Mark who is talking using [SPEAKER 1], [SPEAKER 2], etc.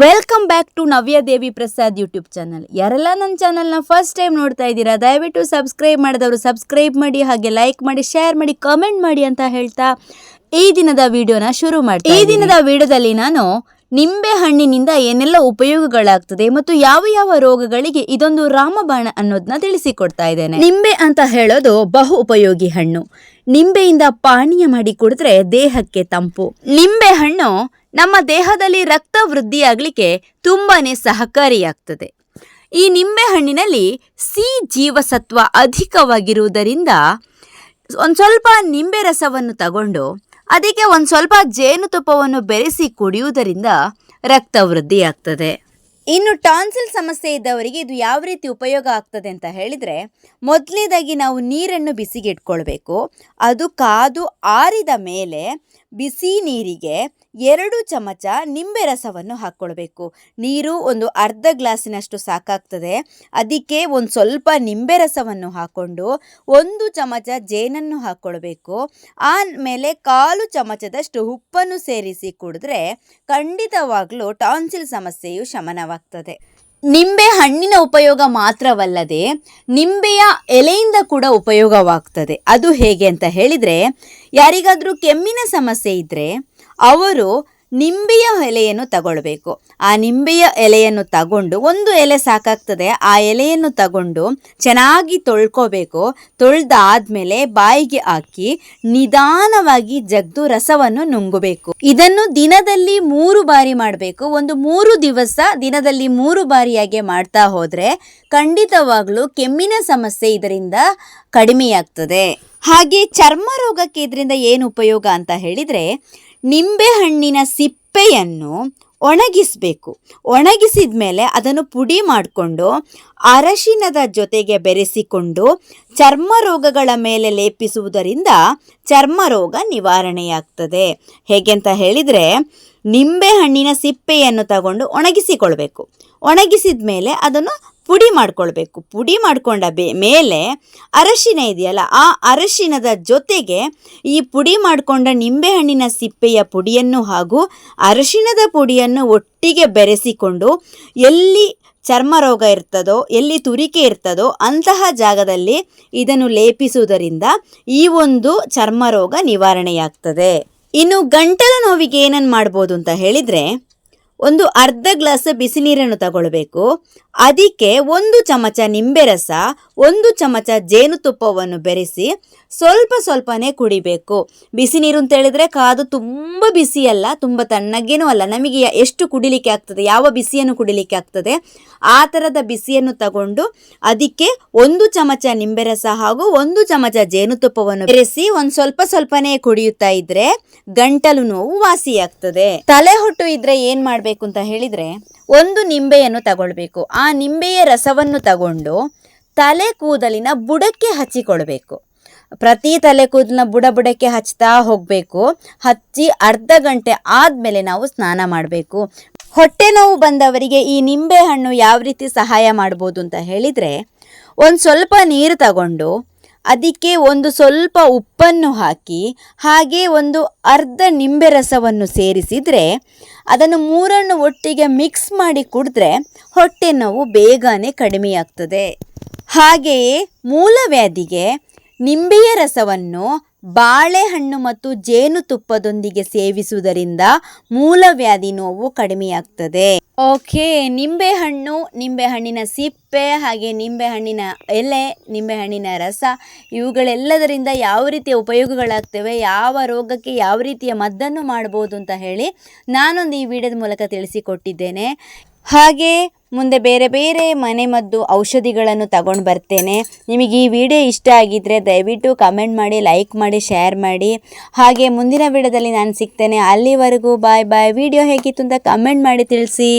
[SPEAKER 1] Welcome back to Navya Devi Prasad YouTube channel. ಯಾರೆಲ್ಲ ನನ್ನ ಚಾನಲ್ನ ಫಸ್ಟ್ ಟೈಮ್ ನೋಡ್ತಾ ಇದ್ದೀರಾ, ದಯವಿಟ್ಟು ಸಬ್ಸ್ಕ್ರೈಬ್ ಮಾಡಿದವರು ಸಬ್ಸ್ಕ್ರೈಬ್ ಮಾಡಿ, ಹಾಗೆ ಲೈಕ್ ಮಾಡಿ, ಶೇರ್ ಮಾಡಿ, ಕಮೆಂಟ್ ಮಾಡಿ ಅಂತ ಹೇಳ್ತಾ ಈ ದಿನದ ವಿಡಿಯೋನ ಶುರು ಮಾಡ್ತೀನಿ. ಈ ದಿನದ ವಿಡಿಯೋದಲ್ಲಿ ನಾನು ನಿಂಬೆ ಹಣ್ಣಿನಿಂದ ಏನೆಲ್ಲ ಉಪಯೋಗಗಳಾಗ್ತದೆ ಮತ್ತು ಯಾವ ಯಾವ ರೋಗಗಳಿಗೆ ಇದೊಂದು ರಾಮಬಾಣ ಅನ್ನೋದನ್ನ ತಿಳಿಸಿಕೊಡ್ತಾ ಇದ್ದೇನೆ. ನಿಂಬೆ ಅಂತ ಹೇಳೋದು ಬಹು ಉಪಯೋಗಿ ಹಣ್ಣು. ನಿಂಬೆಯಿಂದ ಪಾನೀಯ ಮಾಡಿ ಕುಡಿದ್ರೆ ದೇಹಕ್ಕೆ ತಂಪು. ನಿಂಬೆ ಹಣ್ಣು ನಮ್ಮ ದೇಹದಲ್ಲಿ ರಕ್ತ ವೃದ್ಧಿಯಾಗಲಿಕ್ಕೆ ತುಂಬಾನೇ ಸಹಕಾರಿಯಾಗ್ತದೆ. ಈ ನಿಂಬೆ ಹಣ್ಣಿನಲ್ಲಿ ಸಿ ಜೀವಸತ್ವ ಅಧಿಕವಾಗಿರುವುದರಿಂದ ಒಂದು ಸ್ವಲ್ಪ ನಿಂಬೆ ರಸವನ್ನು ತಗೊಂಡು ಅದಕ್ಕೆ ಒಂದು ಸ್ವಲ್ಪ ಜೇನುತುಪ್ಪವನ್ನು ಬೆರೆಸಿ ಕುಡಿಯುವುದರಿಂದ ರಕ್ತ ವೃದ್ಧಿಯಾಗ್ತದೆ. ಇನ್ನು ಟಾನ್ಸಿಲ್ ಸಮಸ್ಯೆ ಇದ್ದವರಿಗೆ ಇದು ಯಾವ ರೀತಿ ಉಪಯೋಗ ಆಗ್ತದೆ ಅಂತ ಹೇಳಿದರೆ, ಮೊದಲನೇದಾಗಿ ನಾವು ನೀರನ್ನು ಬಿಸಿಗೆ ಇಟ್ಕೊಳ್ಬೇಕು. ಅದು ಕಾದು ಆರಿದ ಮೇಲೆ ಬಿಸಿ ನೀರಿಗೆ 2 ಚಮಚ ನಿಂಬೆ ರಸವನ್ನು ಹಾಕ್ಕೊಳ್ಬೇಕು. ನೀರು ಒಂದು ಅರ್ಧ ಗ್ಲಾಸಿನಷ್ಟು ಸಾಕಾಗ್ತದೆ. ಅದಕ್ಕೆ ಒಂದು ಸ್ವಲ್ಪ ನಿಂಬೆ ರಸವನ್ನು ಹಾಕ್ಕೊಂಡು 1 ಚಮಚ ಜೇನನ್ನು ಹಾಕ್ಕೊಳ್ಬೇಕು. ಆಮೇಲೆ 1/4 ಚಮಚದಷ್ಟು ಉಪ್ಪನ್ನು ಸೇರಿಸಿ ಕುಡಿದ್ರೆ ಖಂಡಿತವಾಗ್ಲೂ ಟಾನ್ಸಿಲ್ ಸಮಸ್ಯೆಯು ಶಮನವಾಗ್ತದೆ. ನಿಂಬೆ ಹಣ್ಣಿನ ಉಪಯೋಗ ಮಾತ್ರವಲ್ಲದೆ ನಿಂಬೆಯ ಎಲೆಯಿಂದ ಕೂಡ ಉಪಯೋಗವಾಗ್ತದೆ. ಅದು ಹೇಗೆ ಅಂತ ಹೇಳಿದರೆ, ಯಾರಿಗಾದರೂ ಕೆಮ್ಮಿನ ಸಮಸ್ಯೆ ಇದ್ದರೆ ಅವರು ನಿಂಬೆಯ ಎಲೆಯನ್ನು ತಗೊಳ್ಬೇಕು. ಆ ನಿಂಬೆಯ ಎಲೆಯನ್ನು ತಗೊಂಡು 1 ಎಲೆ ಸಾಕಾಗ್ತದೆ. ಆ ಎಲೆಯನ್ನು ತಗೊಂಡು ಚೆನ್ನಾಗಿ ತೊಳ್ಕೋಬೇಕು. ತೊಳೆದಾದ್ಮೇಲೆ ಬಾಯಿಗೆ ಹಾಕಿ ನಿಧಾನವಾಗಿ ಜಗ್ದು ರಸವನ್ನು ನುಂಗಬೇಕು. ಇದನ್ನು ದಿನದಲ್ಲಿ 3 ಬಾರಿ ಮಾಡಬೇಕು. ಒಂದು 3 ದಿವಸ ದಿನದಲ್ಲಿ 3 ಬಾರಿಯಾಗಿ ಮಾಡ್ತಾ ಹೋದರೆ ಖಂಡಿತವಾಗ್ಲೂ ಕೆಮ್ಮಿನ ಸಮಸ್ಯೆ ಇದರಿಂದ ಕಡಿಮೆಯಾಗ್ತದ. ಹಾಗೆ ಚರ್ಮ ರೋಗಕ್ಕೆ ಇದರಿಂದ ಏನು ಉಪಯೋಗ ಅಂತ ಹೇಳಿದರೆ, ನಿಂಬೆ ಹಣ್ಣಿನ ಸಿಪ್ಪೆಯನ್ನು ಒಣಗಿಸಬೇಕು. ಒಣಗಿಸಿದ ಮೇಲೆ ಅದನ್ನು ಪುಡಿ ಮಾಡಿಕೊಂಡು ಅರಶಿನದ ಜೊತೆಗೆ ಬೆರೆಸಿಕೊಂಡು ಚರ್ಮ ರೋಗಗಳ ಮೇಲೆ ಲೇಪಿಸುವುದರಿಂದ ಚರ್ಮ ರೋಗ ನಿವಾರಣೆಯಾಗ್ತದೆ. ಹೇಗೆ ಅಂತ ಹೇಳಿದರೆ, ನಿಂಬೆ ಹಣ್ಣಿನ ಸಿಪ್ಪೆಯನ್ನು ತಗೊಂಡು ಒಣಗಿಸಿಕೊಳ್ಬೇಕು. ಒಣಗಿಸಿದ ಮೇಲೆ ಅದನ್ನು ಪುಡಿ ಮಾಡ್ಕೊಳ್ಬೇಕು. ಪುಡಿ ಮಾಡಿಕೊಂಡ ಮೇಲೆ ಅರಶಿನ ಇದೆಯಲ್ಲ, ಆ ಅರಶಿನದ ಜೊತೆಗೆ ಈ ಪುಡಿ ಮಾಡಿಕೊಂಡ ನಿಂಬೆಹಣ್ಣಿನ ಸಿಪ್ಪೆಯ ಪುಡಿಯನ್ನು ಹಾಗೂ ಅರಶಿನದ ಪುಡಿಯನ್ನು ಒಟ್ಟಿಗೆ ಬೆರೆಸಿಕೊಂಡು ಎಲ್ಲಿ ಚರ್ಮ ರೋಗ ಇರ್ತದೋ, ಎಲ್ಲಿ ತುರಿಕೆ ಇರ್ತದೋ ಅಂತಹ ಜಾಗದಲ್ಲಿ ಇದನ್ನು ಲೇಪಿಸುವುದರಿಂದ ಈ ಒಂದು ಚರ್ಮ ರೋಗ ನಿವಾರಣೆಯಾಗ್ತದೆ. ಇನ್ನು ಗಂಟಲು ನೋವಿಗೆ ಏನನ್ನು ಮಾಡ್ಬೋದು ಅಂತ ಹೇಳಿದರೆ, ಒಂದು ಅರ್ಧ ಗ್ಲಾಸ್ ಬಿಸಿ ನೀರನ್ನು ತಗೊಳ್ಬೇಕು. ಅದಕ್ಕೆ 1 ಚಮಚ ನಿಂಬೆ ರಸ, 1 ಚಮಚ ಜೇನುತುಪ್ಪವನ್ನು ಬೆರೆಸಿ ಸ್ವಲ್ಪನೇ ಕುಡಿಬೇಕು. ಬಿಸಿ ನೀರು ಅಂತ ಹೇಳಿದರೆ ಕಾದು ತುಂಬ ಬಿಸಿಯಲ್ಲ, ತುಂಬ ತಣ್ಣಗೇನೂ ಅಲ್ಲ. ನಮಗೆ ಎಷ್ಟು ಕುಡಿಲಿಕ್ಕೆ ಆಗ್ತದೆ, ಯಾವ ಬಿಸಿಯನ್ನು ಕುಡಿಲಿಕ್ಕೆ ಆಗ್ತದೆ ಆ ಥರದ ಬಿಸಿಯನ್ನು ತಗೊಂಡು ಅದಕ್ಕೆ 1 ಚಮಚ ನಿಂಬೆ ರಸ ಹಾಗೂ 1 ಚಮಚ ಜೇನುತುಪ್ಪವನ್ನು ಬೆರೆಸಿ ಒಂದು ಸ್ವಲ್ಪನೇ ಕುಡಿಯುತ್ತಾ ಇದ್ರೆ ಗಂಟಲು ನೋವು ವಾಸಿಯಾಗ್ತದೆ. ತಲೆ ಹೊಟ್ಟು ಇದ್ರೆ ಏನು ಮಾಡಬೇಕು ಅಂತ ಹೇಳಿದರೆ, 1 ನಿಂಬೆಯನ್ನು ತಗೊಳ್ಬೇಕು. ಆ ನಿಂಬೆಯ ರಸವನ್ನು ತಗೊಂಡು ತಲೆ ಕೂದಲಿನ ಬುಡಕ್ಕೆ ಹಚ್ಚಿಕೊಳ್ಬೇಕು. ಪ್ರತಿ ತಲೆ ಕೂದಲಿನ ಬುಡಕ್ಕೆ ಹಚ್ತಾ ಹೋಗಬೇಕು. ಹಚ್ಚಿ ಅರ್ಧ ಗಂಟೆ ಆದಮೇಲೆ ನಾವು ಸ್ನಾನ ಮಾಡಬೇಕು. ಹೊಟ್ಟೆ ನೋವು ಬಂದವರಿಗೆ ಈ ನಿಂಬೆ ಹಣ್ಣು ಯಾವ ರೀತಿ ಸಹಾಯ ಮಾಡ್ಬೋದು ಅಂತ ಹೇಳಿದರೆ, ಒಂದು ಸ್ವಲ್ಪ ನೀರು ತಗೊಂಡು ಅದಕ್ಕೆ ಒಂದು ಸ್ವಲ್ಪ ಉಪ್ಪನ್ನು ಹಾಕಿ ಹಾಗೆ ಒಂದು ಅರ್ಧ ನಿಂಬೆ ರಸವನ್ನು ಸೇರಿಸಿದರೆ ಅದನ್ನು 3 ಒಟ್ಟಿಗೆ ಮಿಕ್ಸ್ ಮಾಡಿ ಕುಡಿದ್ರೆ ಹೊಟ್ಟೆ ನೋವು ಬೇಗನೆ ಕಡಿಮೆಯಾಗ್ತದೆ. ಹಾಗೆಯೇ ಮೂಲವ್ಯಾಧಿಗೆ ನಿಂಬೆಯ ರಸವನ್ನು ಬಾಳೆಹಣ್ಣು ಮತ್ತು ಜೇನುತುಪ್ಪದೊಂದಿಗೆ ಸೇವಿಸುವುದರಿಂದ ಮೂಲವ್ಯಾಧಿ ನೋವು ಕಡಿಮೆಯಾಗ್ತದೆ. ಓಕೆ, ನಿಂಬೆಹಣ್ಣು, ನಿಂಬೆಹಣ್ಣಿನ ಸಿಪ್ಪೆ, ಹಾಗೆ ನಿಂಬೆಹಣ್ಣಿನ ಎಲೆ, ನಿಂಬೆಹಣ್ಣಿನ ರಸ ಇವುಗಳೆಲ್ಲದರಿಂದ ಯಾವ ರೀತಿಯ ಉಪಯೋಗಗಳಾಗ್ತವೆ, ಯಾವ ರೋಗಕ್ಕೆ ಯಾವ ರೀತಿಯ ಮದ್ದನ್ನು ಮಾಡ್ಬೋದು ಅಂತ ಹೇಳಿ ನಾನೊಂದು ಈ ವಿಡಿಯೋದ ಮೂಲಕ ತಿಳಿಸಿಕೊಟ್ಟಿದ್ದೇನೆ. ಹಾಗೆ ಮುಂದೆ ಬೇರೆ ಮನೆಮದ್ದು ಔಷಧಿಗಳನ್ನು ತಗೊಂಡು ಬರ್ತೇನೆ. ನಿಮಗೆ ಈ ವಿಡಿಯೋ ಇಷ್ಟ ಆಗಿದ್ದರೆ ದಯವಿಟ್ಟು ಕಮೆಂಟ್ ಮಾಡಿ, ಲೈಕ್ ಮಾಡಿ, ಶೇರ್ ಮಾಡಿ. ಹಾಗೆ ಮುಂದಿನ ವಿಡಿಯೋದಲ್ಲಿ ನಾನು ಸಿಗ್ತೇನೆ. ಅಲ್ಲಿವರೆಗೂ ಬಾಯ್. ವಿಡಿಯೋ ಹೇಗಿತ್ತು ಅಂತ ಕಮೆಂಟ್ ಮಾಡಿ ತಿಳಿಸಿ.